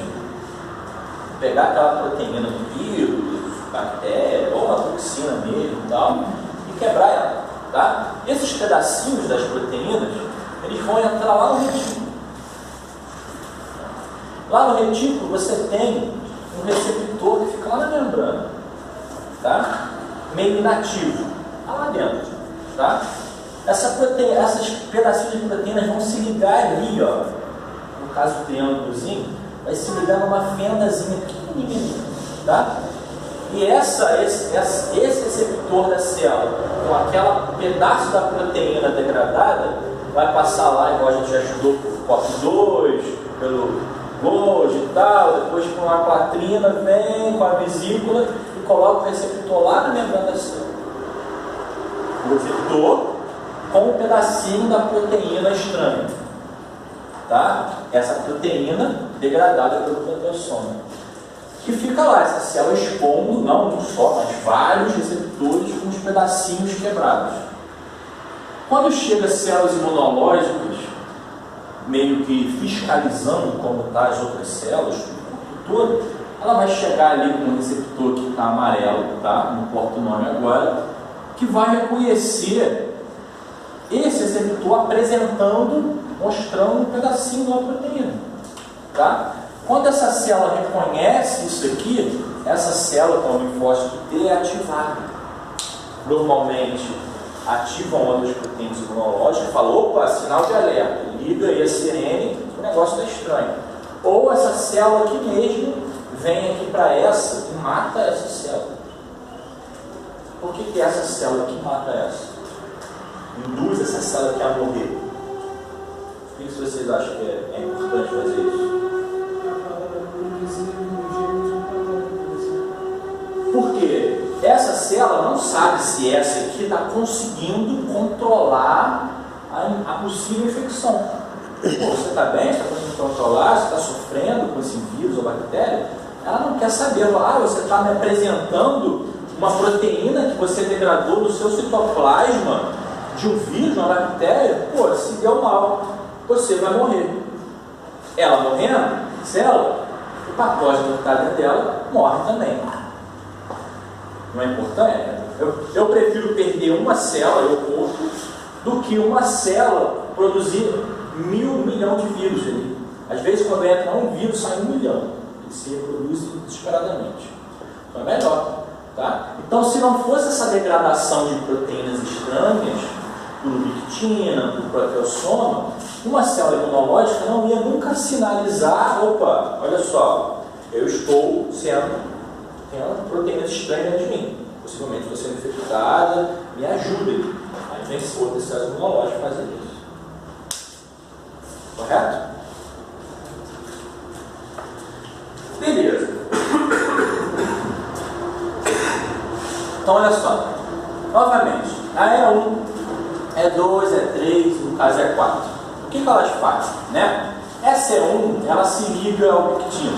Pegar aquela proteína do vírus, bactéria, ou uma toxina mesmo e tal, e quebrar ela, tá? Esses pedacinhos das proteínas, eles vão entrar lá no retículo. Lá no retículo você tem um receptor que fica lá na membrana, tá? Meio inativo, lá dentro, tá? Esses pedacinhos de proteínas vão se ligar ali, ó, no caso do triângulozinho, vai se ligar numa fendazinha pequenininha, tá? E esse receptor da célula, com aquele pedaço da proteína degradada, vai passar lá, igual a gente já estudou por COP2, pelo Golgi e tal, depois com a aquatrina, vem com a vesícula e coloca o receptor lá na membrana da célula. O receptor com um pedacinho da proteína estranha, tá? Essa proteína degradada pelo proteossoma, que fica lá, essa célula expondo, não um só, mas vários receptores com os pedacinhos quebrados. Quando chega células imunológicas, meio que fiscalizando como estão as outras células, o corpo todo, ela vai chegar ali com um receptor que está amarelo, tá? Não importa o nome agora, que vai reconhecer esse receptor apresentando, mostrando um pedacinho da proteína, tá? Quando essa célula reconhece isso aqui, essa célula com o linfócito T é ativada. Normalmente ativa uma das proteínas imunológicas e fala, opa, sinal de alerta, liga aí a sirene, o negócio está estranho. Ou essa célula aqui mesmo vem aqui para essa e mata essa célula. Por que essa célula aqui mata essa? Induz essa célula aqui a morrer. Por que vocês acham que é importante fazer isso? Porque essa célula não sabe se essa aqui está conseguindo controlar a possível infecção. Pô, você está bem? Você está conseguindo controlar? Você está sofrendo com esse vírus ou bactéria? Ela não quer saber. Você está me apresentando uma proteína que você degradou do seu citoplasma de um vírus, uma bactéria. Pô, se deu mal, você vai morrer. Ela morrendo, célula, o patógeno que está dentro dela morre também. Não é importante? Eu prefiro perder uma célula, eu corpo, do que uma célula produzir 1.000 milhões de vírus ali. Às vezes, quando entra um vírus, sai 1 milhão. Ele se reproduz desesperadamente. Então é melhor. Tá? Então, se não fosse essa degradação de proteínas estranhas, por ubiquitina, por proteossoma, uma célula imunológica não ia nunca sinalizar, opa, olha só, eu estou tendo proteínas estranhas de mim, possivelmente vou ser infectada, me ajude. Aí vem outras células imunológicas fazem isso. Correto? Beleza. Então olha só, novamente, a E1, E2, E3, no caso E4. O que elas fazem? Né? Essa E1, ela se liga ao ubiquitina.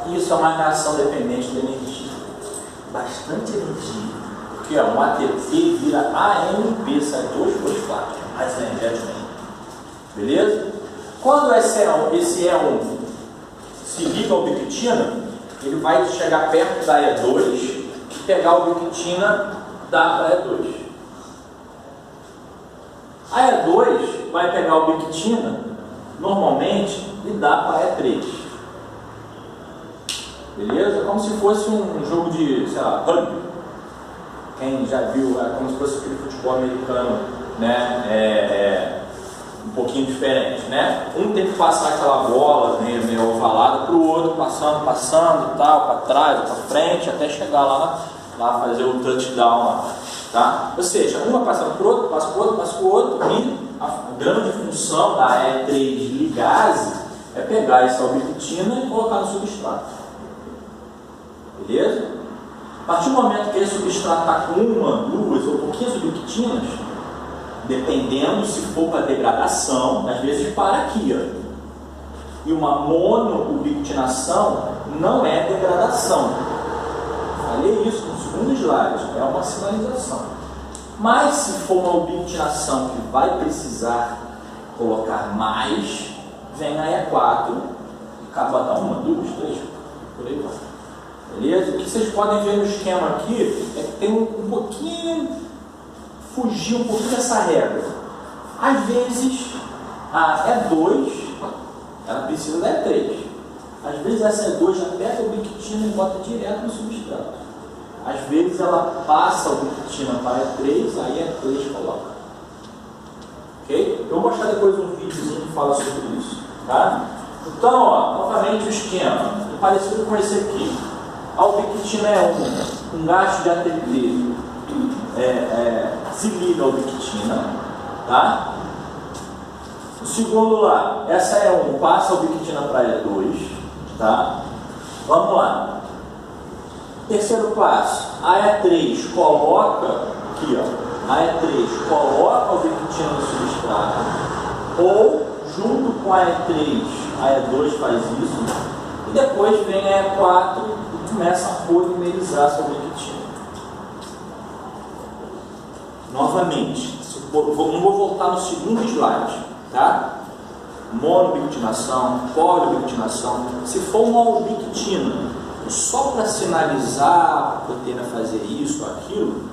Isso é uma reação dependente de energia. Bastante energia. Porque um ATP vira AMP, sai 2 fosfato. mais energeticamente. Beleza? Quando esse E1 se liga ao ubiquitina, ele vai chegar perto da E2 e pegar a ubiquitina da E2. A E2 vai pegar a ubiquitina, normalmente, e dá para a E3. Beleza? Como se fosse um jogo de, sei lá, rugby. Quem já viu, é como se fosse aquele futebol americano, né? Um pouquinho diferente, né? Um tem que passar aquela bola meio ovalada para o outro, passando, tal, para trás, para frente, até chegar lá fazer o touchdown lá, tá? Ou seja, um vai passando para o outro, passa para o outro, passa para o outro, e a grande função da E3 ligase é pegar essa ubiquitina e colocar no substrato. Beleza? A partir do momento que esse substrato está com uma, duas ou pouquinhas ubiquitinas, dependendo se for para degradação, às vezes para aqui, ó. E uma monoubiquitinação não é degradação. Falei isso no segundo slide, é uma sinalização. Mas se for uma ubiquitinação que vai precisar colocar mais, vem a E4 e acaba dar uma, duas, três, por aí vai. Beleza? O que vocês podem ver no esquema aqui é que tem um pouquinho, fugir um pouquinho dessa regra. Às vezes a E2 ela precisa da E3. Às vezes essa E2 já pega a ubiquitina e bota direto no substrato. Às vezes ela passa a ubiquitina para a E3, aí a E3 coloca. Ok? Eu vou mostrar depois um videozinho que fala sobre isso. Tá? Então, ó, novamente o esquema é parecido com esse aqui. A ubiquitina é um gasto de ATP se liga a ubiquitina, tá? O segundo lá, essa E1 passa a ubiquitina para E2, tá? Vamos lá. Terceiro passo, a E3 coloca aqui, ó, a E3 coloca a ubiquitina no substrato, ou junto com a E3, a E2 faz isso, e depois vem a E4 e começa a polimerizar essa ubiquitina. Novamente, não vou voltar no segundo slide, tá? Monoubiquitinação, poliubiquitinação. Se for uma ubiquitina só para sinalizar a proteína fazer isso ou aquilo,